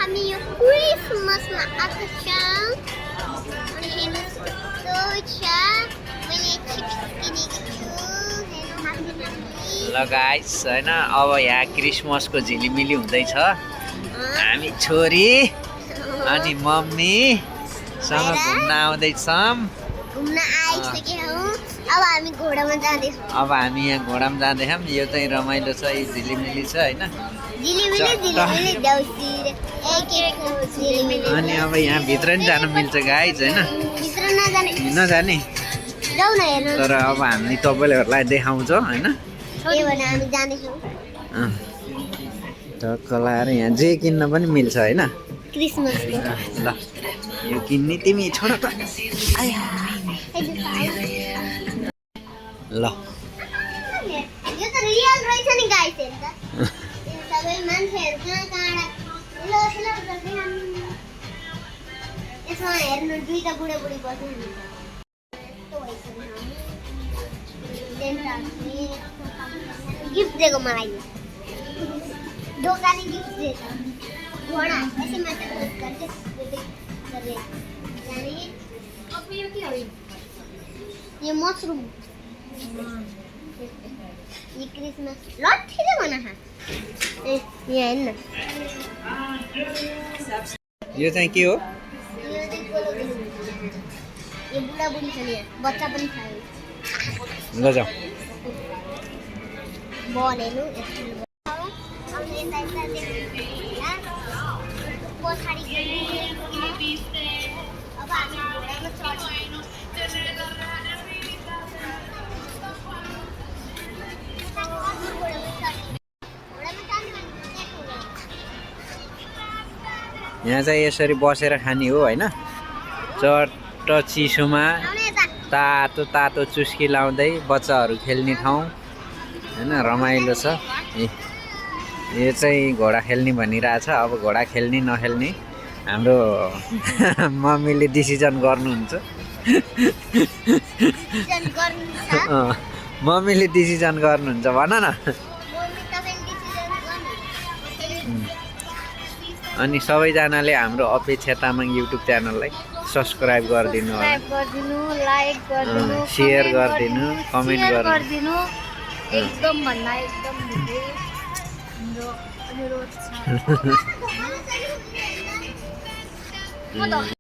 हामी यो क्रिसमसमा आएको छौँ अनि हेर्नुहोस् कस्तो छ मैले चिप्स किनेको छु हेर्नु हामी ल गाइस हैन अब यहाँ क्रिसमसको झिलिमिली हुँदैछ हामी छोरी अनि मम्मी सँग घुम्न आउँदैछौँ घुम्न आइसक्यौँ अब हामी घोडामा जाँदैछौँ अब हामी यहाँ घोडामा जाँदैछौँ यो चाहिँ रमाइलो छ यो झिलिमिली छ हैन झिलिमिली देउसी झिलिमिली अनि अब यहाँ भित्र नि जान मिल्छ गाइस हैन भित्र नजाने नजाने जाऊ न हेर्नु तर अब हामी तपाईँहरूलाई देखाउँछौँ हैन के भने हामी जाँदैछौँ टक्क लाएर यहाँ जे किन्न पनि मिल्छ हैन क्रिसमसको ल यो किन्ने तिमी छोड त ल यो त रियल रहेछ नि गाइस हेर्नु त सबै मान्छेहरू कहाँ गर्दै यसमा हेर्नु दुईटा बुढाबुढी बस्नु गिफ्ट दिएको मलाई दोकाने गिफ्ट दिएछ घोडा यसैमा यो मसरुम ये क्रिसमस लट्ठीले बना है ए यहाँ हेर्न यो चाहिँ के हो यो बुढाबुढी छ नि यहाँ बच्चा पनि छ ल जाऊ बल हेर्नु अब हामी घोडामा चढ्छौँ यहाँ चाहिँ यसरी बसेर खाने हो हैन चट्ट चिसोमा तातो तातो चुस्की लाउँदै बच्चाहरू खेल्ने ठाउँ हैन रमाइलो छ यो चाहिँ घोडा खेल्ने भनिरहेछ अब घोडा खेल्ने नखेल्ने हाम्रो मम्मीले डिसिजन गर्नुहुन्छ मम्मीले डिसिजन गर्नुहुन्छ भन न अनि सबैजनाले हाम्रो अपेक्षा तामाङ युट्युब च्यानललाई सब्सक्राइब गरिदिनु होला लाइक गरिदिनु सेयर गरिदिनु कमेन्ट गरिदिनु एकदम भन्दा एकदम धेरै हाम्रो अनुरोध छ